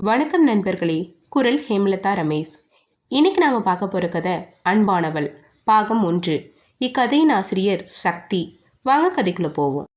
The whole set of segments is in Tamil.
வணக்கம் நண்பர்களே. குரல் ஹேமலதா ரமேஷ். இன்னைக்கு நாம பார்க்க போற கதை அன்பானவள் பாகம் 1. இக்கதையின் ஆசிரியர் சக்தி. வாங்க கதைக்குள்ள போவோம்.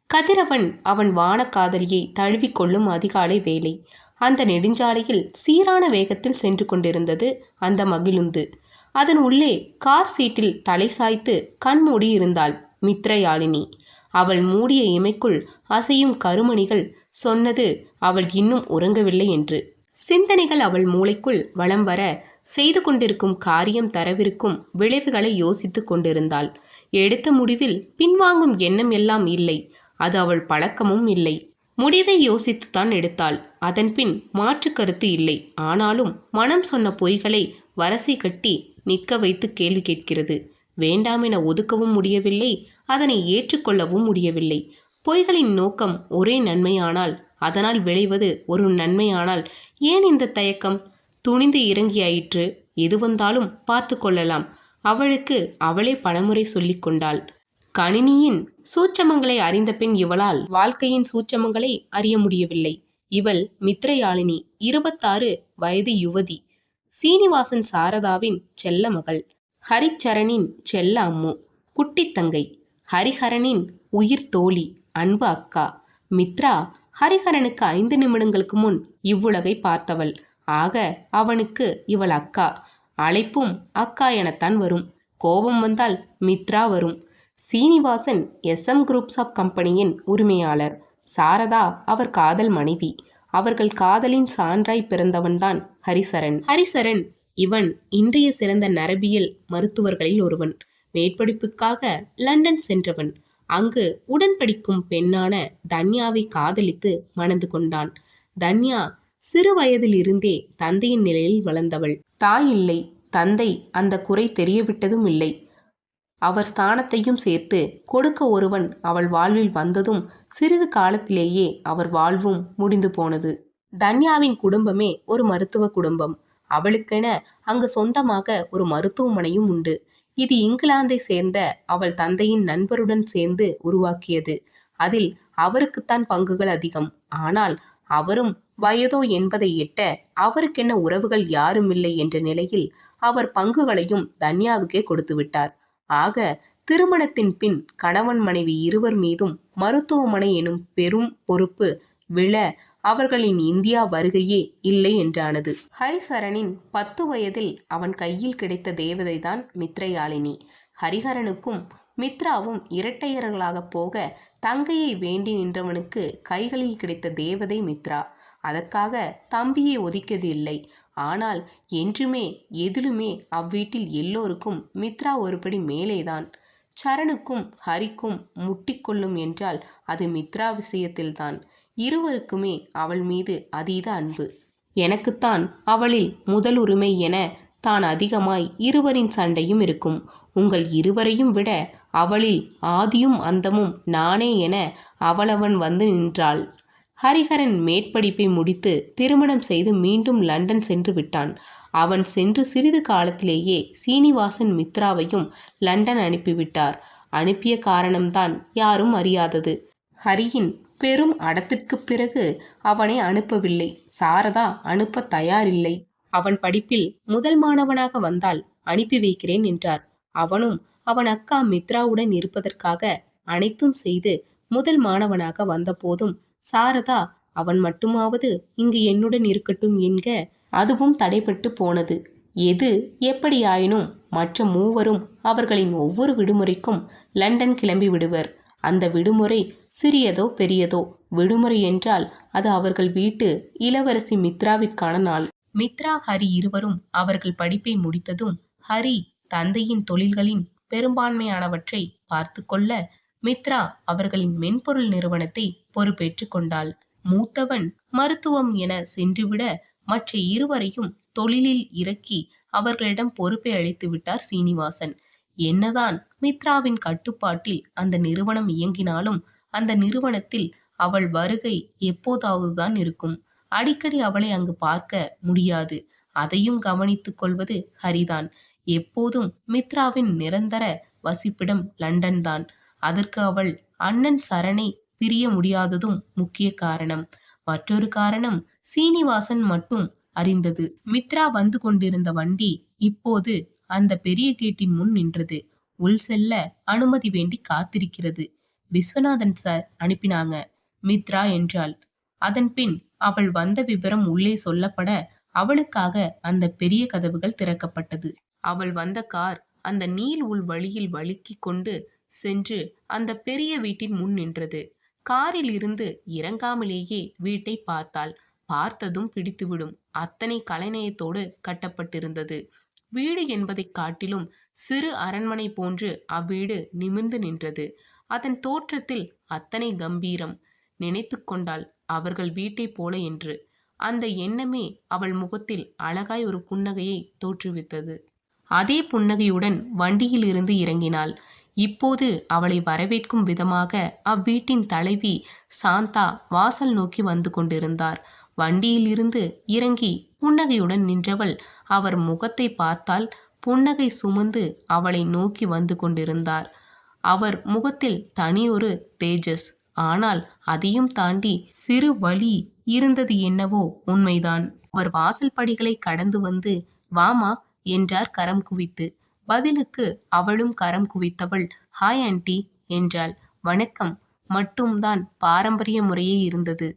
கதிரவன் அவன் வான காதலியை தழுவிக்கொள்ளும் அதிகாலை வேலை. அந்த நெடுஞ்சாலையில் சீரான வேகத்தில் சென்று கொண்டிருந்தது அந்த மகிழுந்து. அதன் உள்ளே கார் சீட்டில் தலை சாய்த்து கண்மூடி இருந்தாள் மித்ரயாழினி. அவள் மூடிய இமைக்குள் அசையும் கருமணிகள் சொன்னது அவள் இன்னும் உறங்கவில்லை என்று. சிந்தனைகள் அவள் மூளைக்குள் வலம் வர செய்து கொண்டிருக்கும் காரியம் தரவிருக்கும் விளைவுகளை யோசித்து கொண்டிருந்தாள். எடுத்த முடிவில் பின்வாங்கும் எண்ணம் எல்லாம் இல்லை. அது அவள் பழக்கமும் இல்லை. முடிவை யோசித்துத்தான் எடுத்தாள். அதன்பின் மாற்று கருத்து இல்லை. ஆனாலும் மனம் சொன்ன பொய்களை வரிசை கட்டி நிற்க வைத்து கேள்வி கேட்கிறது. வேண்டாமென ஒதுக்கவும் முடியவில்லை, அதனை ஏற்றுக்கொள்ளவும் முடியவில்லை. பொய்களின் நோக்கம் ஒரே நன்மையானால், அதனால் விளைவது ஒரு நன்மையானால் ஏன் இந்த தயக்கம்? துணிந்து இறங்கியாயிற்று. எது வந்தாலும் பார்த்து கொள்ளலாம். அவளுக்கு அவளே பலமுறை சொல்லிக் கொண்டாள். கணினியின் சூட்சமங்களை அறிந்த பின் இவளால் வாழ்க்கையின் சூட்சமங்களை அறிய முடியவில்லை. இவள் மித்ரயாழினி, 26 வயது யுவதி. சீனிவாசன் சாரதாவின் செல்ல மகள். ஹரிச்சரணின் செல்ல அம்மு, குட்டித்தங்கை. ஹரிஹரனின் உயிர் தோழி, அன்பு அக்கா. மித்ரா ஹரிஹரனுக்கு 5 நிமிடங்களுக்கு முன் இவ்வுலகை பார்த்தவள். ஆக அவனுக்கு இவள் அக்கா. அழைப்பும் அக்கா எனத்தான் வரும். கோபம் வந்தால் மித்ரா வரும். சீனிவாசன் SM குரூப்ஸ் ஆஃப் கம்பெனியின் உரிமையாளர். சாரதா அவர் காதல் மனைவி. அவர்கள் காதலின் சான்றாய் பிறந்தவன்தான் ஹரிசரன். ஹரிசரன் இவன் இன்றைய சிறந்த நரபியல் மருத்துவர்களில் ஒருவன். மேற்படிப்புக்காக லண்டன் சென்றவன். அங்கு உடன் படிக்கும் பெண்ணான தன்யாவை காதலித்து மணந்து கொண்டான். தன்யா சிறு வயதிலிருந்தே தந்தையின் நிலையில் வளர்ந்தவள். தாய் இல்லை, தந்தை அந்த குறை தெரியவிட்டதும் இல்லை. அவர் ஸ்தானத்தையும் சேர்த்து கொடுக்க ஒருவன் அவள் வாழ்வில் வந்ததும் சிறிது காலத்திலேயே அவர் வாழ்வும் முடிந்து போனது. தன்யாவின் குடும்பமே ஒரு மருத்துவ குடும்பம். அவளுக்கென அங்கு சொந்தமாக ஒரு மருத்துவமனையும் உண்டு. இது இங்கிலாந்தை சேர்ந்த அவள் தந்தையின் நண்பருடன் சேர்ந்து உருவாக்கியது. அதில் அவருக்குத்தான் பங்குகள் அதிகம். ஆனால் அவரும் வயதோ என்பதை எட்ட அவருக்கென்ன உறவுகள் யாருமில்லை என்ற நிலையில் அவர் பங்குகளையும் தன்யாவுக்கே கொடுத்து விட்டார். ஆக திருமணத்தின் பின் கணவன் மனைவி இருவர் மீதும் மருத்துவமனை எனும் பெரும் பொறுப்பு விழ அவர்களின் இந்தியா வருகையே இல்லை என்றானது. ஹரிசரனின் 10 வயதில் அவன் கையில் கிடைத்த தேவதைதான் மித்ரயாழினி. ஹரிஹரனுக்கும் மித்ராவும் இரட்டையர்களாக போக தங்கையை வேண்டி நின்றவனுக்கு கைகளில் கிடைத்த தேவதை மித்ரா. அதற்காக தம்பியை ஒதுக்கியது இல்லை. ஆனால் என்றுமே எதிலுமே அவ்வீட்டில் எல்லோருக்கும் மித்ரா ஒருபடி மேலேதான். சரணுக்கும் ஹரிக்கும் முட்டிக்கொள்ளும் என்றால் அது மித்ரா விஷயத்தில்தான். இருவருக்குமே அவள் மீது அதீத அன்பு. எனக்குத்தான் அவளில் முதல் உரிமை என தான் அதிகமாய் இருவரின் சண்டையும் இருக்கும். உங்கள் இருவரையும் விட அவளில் ஆதியும் அந்தமும் நானே என அவளவன் வந்து நின்றாள். ஹரிஹரன் மேற்படிப்பை முடித்து திருமணம் செய்து மீண்டும் லண்டன் சென்று விட்டான். அவன் சென்று சிறிது காலத்திலேயே சீனிவாசன் மித்ராவையும் லண்டன் அனுப்பிவிட்டார். அனுப்பிய காரணம்தான் யாரும் அறியாதது. ஹரியின் பெரும் அடத்திற்கு பிறகு அவனை அனுப்பவில்லை. சாரதா அனுப்ப தயாரில்லை. அவன் படிப்பில் முதல் மாணவனாக வந்தால் அனுப்பி வைக்கிறேன் என்றார். அவனும் அவன் அக்கா மித்ராவுடன் இருப்பதற்காக அனைத்தும் செய்து முதல் மாணவனாக வந்த போதும் சாரதா அவன் மட்டுமாவது இங்கு என்னுடன் இருக்கட்டும் என்க, அதுவும் தடைப்பட்டு போனது. எது எப்படியாயினும் மற்ற மூவரும் அவர்களின் ஒவ்வொரு விடுமுறைக்கும் லண்டன் கிளம்பி விடுவர். அந்த விடுமுறை சிறியதோ பெரியதோ, விடுமுறை என்றால் அது அவர்கள் வீட்டு இளவரசி மித்ராவிற்கான நாள். மித்ரா ஹரி இருவரும் அவர்கள் படிப்பை முடித்ததும் ஹரி தந்தையின் தொழில்களின் பெரும்பான்மையானவற்றை பார்த்து கொள்ள மித்ரா அவர்களின் மென்பொருள் நிறுவனத்தை பொறுப்பேற்று கொண்டாள். மூத்தவன் மருத்துவம் என சென்றுவிட மற்ற இருவரையும் தொழிலில் இறக்கி அவர்களிடம் பொறுப்பை அளித்து விட்டார் சீனிவாசன். என்னதான் மித்ராவின் கட்டுப்பாட்டில் அந்த நிறுவனம் இயங்கினாலும் அந்த நிறுவனத்தில் அவள் வருகை எப்போதாவதுதான் இருக்கும். அடிக்கடி அவளை அங்கு பார்க்க முடியாது. அதையும் கவனித்துக் கொள்வது ஹரிதான். எப்போதும் மித்ராவின் நிரந்தர வசிப்பிடம் லண்டன் தான். அதற்கு அவள் அண்ணன் சரணை பிரிய முடியாததும் முக்கிய காரணம். மற்றொரு காரணம் சீனிவாசன் மட்டும் அறிந்தது. மித்ரா வந்து கொண்டிருந்த வண்டி இப்போது அந்த பெரிய கேட்டின் முன் நின்றது. உள் செல்ல அனுமதி வேண்டி காத்திருக்கிறது. விஸ்வநாதன் சார் அனுப்பினாங்க, மித்ரா என்றாள். அதன் பின் அவள் வந்த விவரம் உள்ளே சொல்லப்பட அவளுக்காக அந்த பெரிய கதவுகள் திறக்கப்பட்டது. அவள் வந்த கார் அந்த நீள் உள் வழியில் வழுக்கி கொண்டு சென்று அந்த பெரிய வீட்டின் முன் நின்றது. காரில் இருந்து இறங்காமலேயே வீட்டை பார்த்தாள். பார்த்ததும் பிடித்துவிடும் அத்தனை கலைநயத்தோடு கட்டப்பட்டிருந்தது. வீடு என்பதைக் காட்டிலும் சிறு அரண்மனை போன்று அவ்வீடு நிமிர்ந்து நின்றது. அதன் தோற்றத்தில் அத்தனை கம்பீரம். நினைத்து கொண்டாள் அவர்கள் வீட்டைப் போல என்று. அந்த எண்ணமே அவள் முகத்தில் அழகாய் ஒரு புன்னகையை தோற்றுவித்தது. அதே புன்னகையுடன் வண்டியில் இருந்து இறங்கினாள். இப்போது அவளை வரவேற்கும் விதமாக அவ்வீட்டின் தலைவி சாந்தா வாசல் நோக்கி வந்து கொண்டிருந்தார். வண்டியில் இருந்து இறங்கி புன்னகையுடன் நின்றவள் அவர் முகத்தை பார்த்தால் புன்னகை சுமந்து அவளை நோக்கி வந்து கொண்டிருந்தார். அவர் முகத்தில் தனியொரு தேஜஸ். ஆனால் அதையும் தாண்டி சிறு வலி இருந்தது என்னவோ உண்மைதான். அவர் வாசல் படிகளை கடந்து வந்து வாமா என்றார் கரம் குவித்து. பதிலுக்கு அவளும் கரம் குவித்தவள் ஹாய் ஆண்டி என்றாள். வணக்கம் மட்டும்தான் பாரம்பரிய முறையே இருந்தது.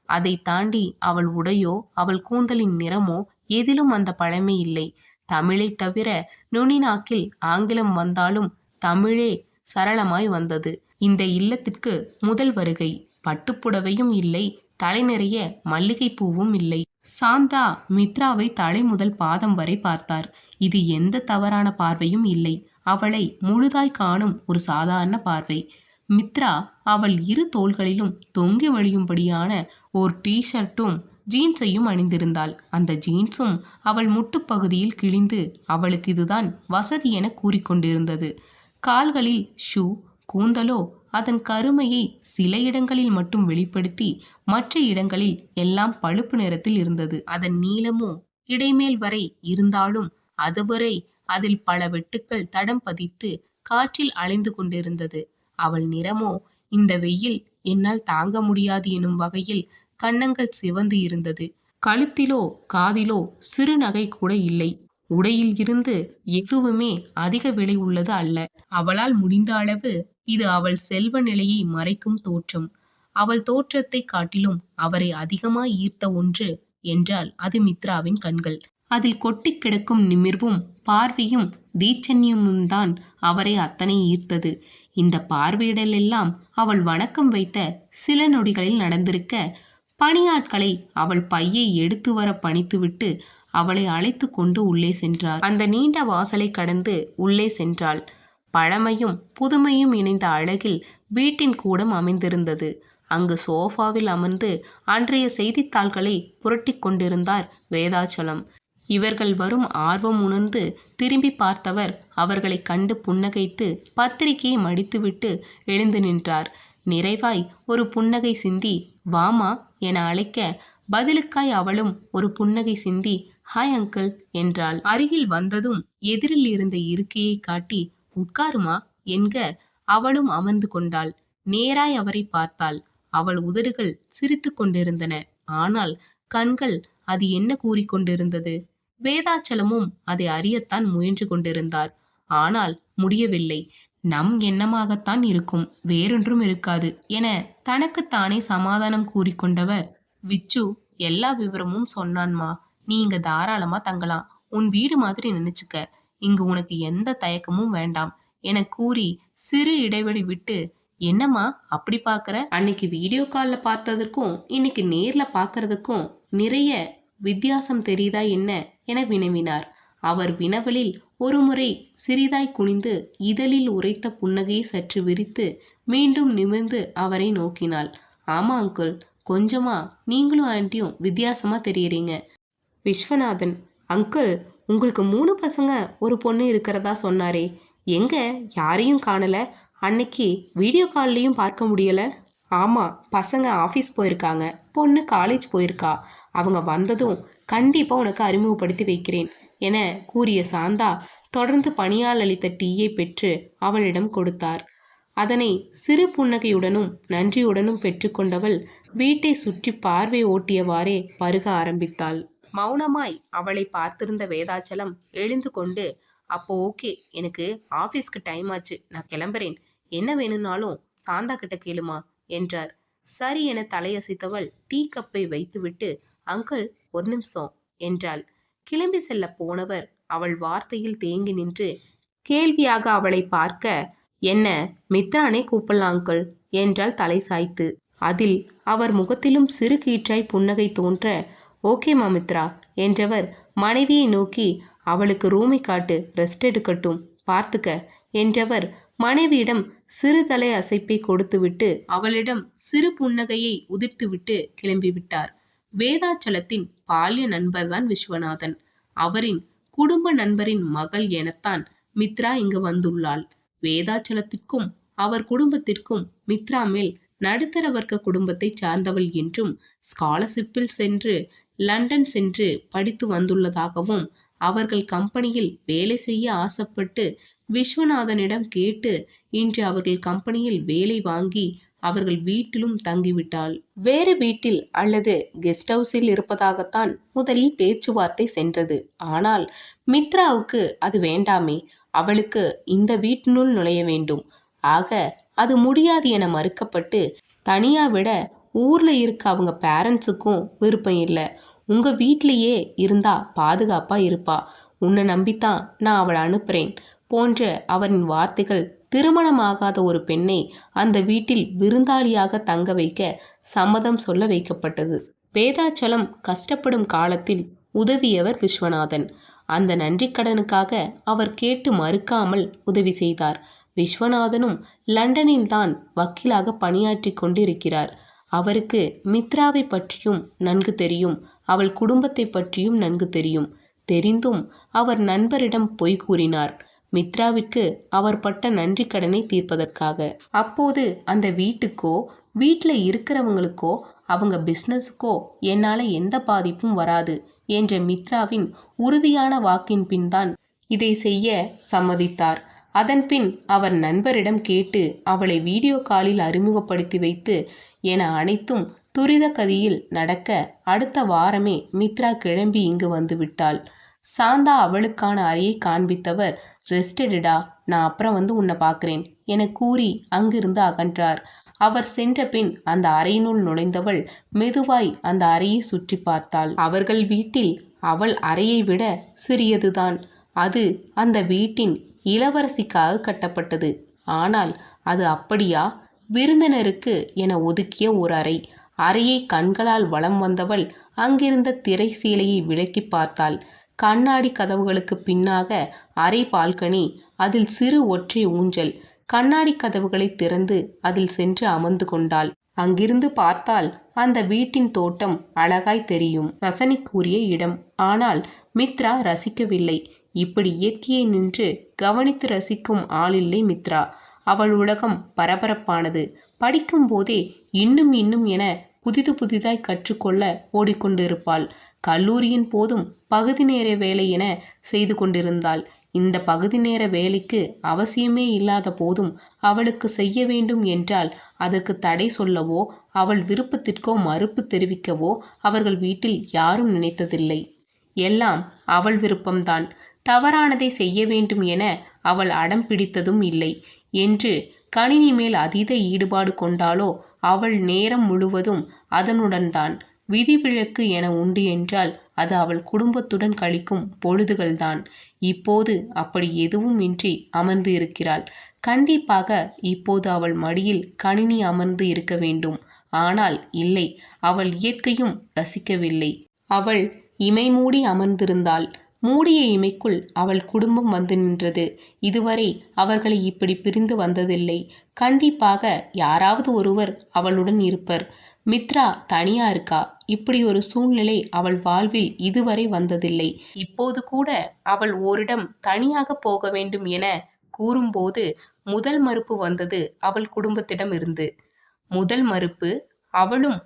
அதை தாண்டி அவள் உடையோ அவள் கூந்தலின் நிறமோ எதிலும் அந்த பழமை இல்லை. தமிழை தவிர நுனி நாக்கில் ஆங்கிலம் வந்தாலும் தமிழே சரளமாய் வந்தது. இந்த இல்லத்திற்கு முதல் வருகை. பட்டுப்புடவையும் இல்லை, தலை நிறைய மல்லிகை பூவும் இல்லை. சாந்தா மித்ராவை தலை முதல் பாதம் வரை பார்த்தார். இது எந்த தவறான பார்வையும் இல்லை. அவளை முழுதாய் காணும் ஒரு சாதாரண பார்வை. மித்ரா அவள் இரு தோள்களிலும் தொங்கி வழியும்படியான ஓர் டீ-ஷர்ட்டும் ஜீன்ஸையும் அணிந்திருந்தாள். அந்த ஜீன்ஸும் அவள் முட்டுப்பகுதியில் கிழிந்து அவளுக்கு இதுதான் வசதி என கூறிக்கொண்டிருந்தது. கால்களில் ஷூ. கூந்தலோ அதன் கருமையை சில இடங்களில் மட்டும் வெளிப்படுத்தி மற்ற இடங்களில் எல்லாம் பழுப்பு நிறத்தில் இருந்தது. அதன் நீளமோ இடைமேல் வரை இருந்தாலும் அதுவரை அதில் பல வெட்டுக்கள் தடம் பதித்து காற்றில் அலைந்து கொண்டிருந்தது. அவள் நிறமோ இந்த வெயில் என்னால் தாங்க முடியாது எனும் வகையில் கன்னங்கள் சிவந்து இருந்தது. கழுத்திலோ காதிலோ சிறு நகை கூட இல்லை. உடையில் இருந்து எதுவுமே அதிக விலை உள்ளது அல்ல. அவளால் முடிந்த அளவு இது அவள் செல்வ நிலையை மறைக்கும் தோற்றம். அவள் தோற்றத்தை காட்டிலும் அவரை அதிகமாய் ஈர்த்த ஒன்று என்றால் அது மித்ராவின் கண்கள். அதில் கொட்டி கிடக்கும் நிமிர்வும் பார்வையும் தீட்சண்யமும்தான் அவரை அத்தனை ஈர்த்தது. இந்த பார்வையிடலெல்லாம் அவள் வணக்கம் வைத்த சில நொடிகளில் நடந்திருக்க, பணியாட்களை அவள் பையை எடுத்து வர பணித்துவிட்டு அவளை அழைத்து கொண்டு உள்ளே சென்றார். அந்த நீண்ட வாசலை கடந்து உள்ளே சென்றாள். பழமையும் புதுமையும் இணைந்த அழகில் வீட்டின் கூடம் அமைந்திருந்தது. அங்கு சோஃபாவில் அமர்ந்து அன்றைய செய்தித்தாள்களை புரட்டி கொண்டிருந்தார் வேதாச்சலம். இவர்கள் வரும் ஆர்வம் உணர்ந்து திரும்பி பார்த்தவர் அவர்களை கண்டு புன்னகைத்து பத்திரிகையை மடித்துவிட்டு எழுந்து நின்றார். நிறைவாய் ஒரு புன்னகை சிந்தி வாமா என அழைக்க பதிலுக்காய் அவளும் ஒரு புன்னகை சிந்தி ஹாய் அங்கிள் என்றாள். அருகில் வந்ததும் எதிரில் இருந்த இருக்கையை காட்டி உட்காருமா என்க அவளும் அமர்ந்து கொண்டாள். நேராய் அவரை பார்த்தாள். அவள் உதடுகள் சிரித்து கொண்டிருந்தன. ஆனால் கண்கள் அது என்ன கூறிக்கொண்டிருந்தது? வேதாச்சலமும் அதை அறியத்தான் முயன்று கொண்டிருந்தார். ஆனால் முடியவில்லை. நம் எண்ணமாகத்தான் இருக்கும், வேறொன்றும் இருக்காது என தனக்குத்தானே சமாதானம் கூறிக்கொண்டவர் விச்சு எல்லா விவரமும் சொன்னான்மா. நீ இங்க தாராளமா தங்கலாம். உன் வீடு மாதிரி நினைச்சுக்க. இங்கு உனக்கு எந்த தயக்கமும் வேண்டாம் என கூறி சிறு இடைவெளி விட்டு என்னம்மா அப்படி பார்க்குற? அன்னைக்கு வீடியோ காலில் பார்த்ததுக்கும் இன்னைக்கு நேரில் பார்க்கறதுக்கும் நிறைய வித்தியாசம் தெரியுதா என்ன என வினவினார். அவர் வினவலில் ஒருமுறை சிறிதாய் குனிந்து இதழில் உரைத்த புன்னகையை சற்று விரித்து மீண்டும் நிமிர்ந்து அவரை நோக்கினாள். ஆமா அங்கிள், கொஞ்சமா நீங்களும் ஆண்டியும் வித்தியாசமா தெரியுறீங்க. விஸ்வநாதன் அங்கிள், உங்களுக்கு 3 பசங்க ஒரு பொண்ணு இருக்கிறதா சொன்னாரே, எங்க யாரையும் காணல? அன்னைக்கு வீடியோ கால்லையும் பார்க்க முடியல. ஆமாம், பசங்க ஆஃபீஸ் போயிருக்காங்க, பொண்ணு காலேஜ் போயிருக்கா. அவங்க வந்ததும் கண்டிப்பாக உனக்கு அறிமுகப்படுத்தி வைக்கிறேன் என கூறிய சாந்தா தொடர்ந்து பணியால் அளித்த டீயை பெற்று அவளிடம் கொடுத்தார். அதனை சிறு புன்னகையுடனும் நன்றியுடனும் பெற்றுக்கொண்டவள் வீட்டை சுற்றி பார்வை ஓட்டியவாறே பருக ஆரம்பித்தாள். மௌனமாய் அவளை பார்த்திருந்த வேதாச்சலம் எழுந்து கொண்டு, அப்போ ஓகே, எனக்கு ஆஃபீஸ்க்கு டைம் ஆச்சு, நான் கிளம்புறேன், என்ன வேணும்னாலும் சாந்தா கிட்ட கேளுமா என்றார். சரி என தலையசைத்தவள் டீ கப்பை வைத்துவிட்டு, அங்கிள் ஒரு நிமிஷம் என்றாள். கிளம்பி செல்ல போனவர் அவள் வார்த்தையில் தேங்கி நின்று கேள்வியாக அவளை பார்க்க, என்ன மித்ரானே கூப்பிடலாம் அங்கிள் என்றாள் தலை சாய்த்து. அதில் அவர் முகத்திலும் சிறு கீற்றாய் புன்னகை தோன்ற, ஓகேமா மித்ரா என்றவர் மனைவியை நோக்கி, அவளுக்கு ரூமை காட்டு, ரெஸ்ட் எடுக்கட்டும், பார்த்துக்க என்றவர் மனைவியிடம் சிறு தலை அசைப்பை கொடுத்துவிட்டு அவளிடம் சிறு புன்னகையை உதிர்த்துவிட்டு கிளம்பிவிட்டார். வேதாச்சலத்தின் பால்ய நண்பர்தான் விஸ்வநாதன். அவரின் குடும்ப நண்பரின் மகள் எனத்தான் மித்ரா இங்கு வந்துள்ளாள். வேதாச்சலத்திற்கும் அவர் குடும்பத்திற்கும் மித்ரா மேல் நடுத்தர வர்க்க குடும்பத்தை சார்ந்தவள் என்றும், ஸ்காலர்ஷிப்பில் சென்று லண்டன் சென்று படித்து வந்துள்ளதாகவும், அவர்கள் கம்பெனியில் வேலை செய்ய ஆசைப்பட்டு விஸ்வநாதனிடம் கேட்டு இன்று அவர்கள் கம்பெனியில் வேலை வாங்கி அவர்கள் வீட்டிலும் தங்கிவிட்டாள். வேறு வீட்டில் அல்லது கெஸ்ட் ஹவுஸில் இருப்பதாகத்தான் முதலில் பேச்சுவார்த்தை சென்றது. ஆனால் மித்ராவுக்கு அது வேண்டாமே, அவளுக்கு இந்த வீட்டினுள் நுழைய வேண்டும். ஆக அது முடியாது என மறுக்கப்பட்டு, தனியா விட ஊர்ல இருக்க அவங்க பேரண்ட்ஸுக்கும் விருப்பம் இல்லை, உங்க வீட்டிலேயே இருந்தா பாதுகாப்பா இருப்பா, உன்னை நம்பித்தான் நான் அவளை அனுப்புறேன் போன்ற அவரின் வார்த்தைகள் திருமணமாகாத ஒரு பெண்ணை அந்த வீட்டில் விருந்தாளியாக தங்க வைக்க சம்மதம் சொல்ல வைக்கப்பட்டது. வேதாச்சலம் கஷ்டப்படும் காலத்தில் உதவியவர் விஸ்வநாதன். அந்த நன்றிக்கடனுக்காக அவர் கேட்டு மறுக்காமல் உதவி செய்தார். விஸ்வநாதனும் லண்டனில்தான் வக்கீலாக பணியாற்றி கொண்டிருக்கிறார். அவருக்கு மித்ராவை பற்றியும் நன்கு தெரியும், அவள் குடும்பத்தை பற்றியும் நன்கு தெரியும். தெரிந்தும் அவர் நண்பரிடம் பொய் கூறினார், மித்ராவிற்கு அவர் பட்ட நன்றி கடனை தீர்ப்பதற்காக. அப்போது அந்த வீட்டுக்கோ வீட்டில் இருக்கிறவங்களுக்கோ அவங்க பிஸ்னஸுக்கோ என்னால் எந்த பாதிப்பும் வராது என்ற மித்ராவின் உறுதியான வாக்கின் பின்தான் இதை செய்ய சம்மதித்தார். அதன்பின் அவர் நண்பரிடம் கேட்டு அவளை வீடியோ காலில் அறிமுகப்படுத்தி வைத்து என அனைத்தும் துரித கதியில் நடக்க அடுத்த வாரமே மித்ரா கிளம்பி இங்கு வந்து விட்டாள். சாந்தா அவளுக்கான அறையை காண்பித்தவர், ரெஸ்ட் எடுடா, நான் அப்புறம் வந்து உன்னை பார்க்குறேன் என கூறி அங்கிருந்து அகன்றார். அவர் சென்ற பின் அந்த அறையினுள் நுழைந்தவள் மெதுவாய் அந்த அறையை சுற்றி பார்த்தாள். அவர்கள் வீட்டில் அவள் அறையை விட சிறியதுதான். அது அந்த வீட்டின் இளவரசிக்காக கட்டப்பட்டது. ஆனால் அது அப்படியா? விருந்தினருக்கு என ஒதுக்கிய ஒரு அறை. அறையை கண்களால் வலம் வந்தவள் அங்கிருந்த திரை சீலையை விலக்கி பார்த்தாள். கண்ணாடி கதவுகளுக்கு பின்னாக அறை பால்கனி, அதில் சிறு ஒற்றை ஊஞ்சல். கண்ணாடி கதவுகளை திறந்து அதில் சென்று அமர்ந்து கொண்டாள். அங்கிருந்து பார்த்தால் அந்த வீட்டின் தோட்டம் அழகாய் தெரியும். ரசனைக்குரிய இடம். ஆனால் மித்ரா ரசிக்கவில்லை. இப்படி இயற்கையை நின்று கவனித்து ரசிக்கும் ஆளில்லை மித்ரா. அவள் உலகம் பரபரப்பானது. படிக்கும் போதே இன்னும் இன்னும் என புதிதாய் கற்றுக்கொள்ள ஓடிக்கொண்டிருப்பாள். கல்லூரியின் போதும் பகுதி நேர வேலை என செய்து கொண்டிருந்தாள். இந்த பகுதி நேர வேலைக்கு அவசியமே இல்லாத போதும் அவளுக்கு செய்ய வேண்டும் என்றால் அதற்கு தடை சொல்லவோ அவள் விருப்பத்திற்கோ மறுப்பு தெரிவிக்கவோ அவர்கள் வீட்டில் யாரும் நினைத்ததில்லை. எல்லாம் அவள் விருப்பம்தான். தவறானதை செய்ய வேண்டும் என அவள் அடம் பிடித்ததும் இல்லை. என்று கணினி மேல் அதீத ஈடுபாடு கொண்டாலோ அவள் நேரம் முழுவதும் அதனுடன் தான். விதிவிலக்கு என உண்டு என்றால் அது அவள் குடும்பத்துடன் கழிக்கும் பொழுதுகள்தான். இப்போது அப்படி எதுவும் இன்றி அமர்ந்து இருக்கிறாள். கண்டிப்பாக இப்போது அவள் மடியில் கணினி அமர்ந்து இருக்க வேண்டும். ஆனால் இல்லை, அவள் இயற்கையும் ரசிக்கவில்லை. அவள் இமை மூடி அமர்ந்திருந்தாள். மூடிய இமைக்குள் அவள் குடும்பம் வந்து நின்றது. இதுவரை அவர்களை இப்படி பிரிந்து வந்ததில்லை. கண்டிப்பாக யாராவது ஒருவர் அவளுடன் இருப்பர். மித்ரா தனியா இருக்கா. இப்படி ஒரு சூழ்நிலை அவள் வாழ்வில் இதுவரை வந்ததில்லை. இப்போது கூட அவள் ஓரிடம் தனியாக போக வேண்டும் என கூறும்போது முதல் மறுப்பு வந்தது அவள் குடும்பத்திடம் இருந்து. முதல் மறுப்பு. அவளும்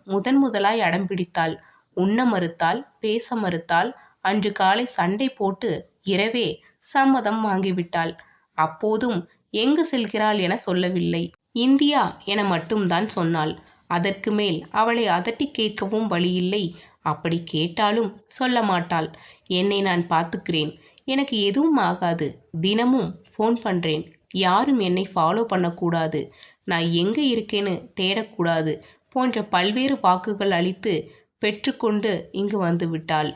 முதலாய் அடம் பிடித்தாள். உண்ண மறுத்தாள், பேச மறுத்தாள். அன்று காலை சண்டை போட்டு இரவே சம்மதம் வாங்கிவிட்டாள். அப்போதும் எங்கு செல்கிறாள் என சொல்லவில்லை. இந்தியா என மட்டும்தான் சொன்னாள். அதற்கு மேல் அவளை அதட்டி கேட்கவும் வழியில்லை. அப்படி கேட்டாலும் சொல்ல மாட்டாள். என்னை நான் பார்த்துக்கிறேன், எனக்கு எதுவும் ஆகாது, தினமும் ஃபோன் பண்ணுறேன், யாரும் என்னை ஃபாலோ பண்ணக்கூடாது, நான் எங்கே இருக்கேன்னு தேடக்கூடாது போன்ற பல்வேறு வாக்குகள் அளித்து பெற்றுக்கொண்டு இங்கு வந்து விட்டாள்.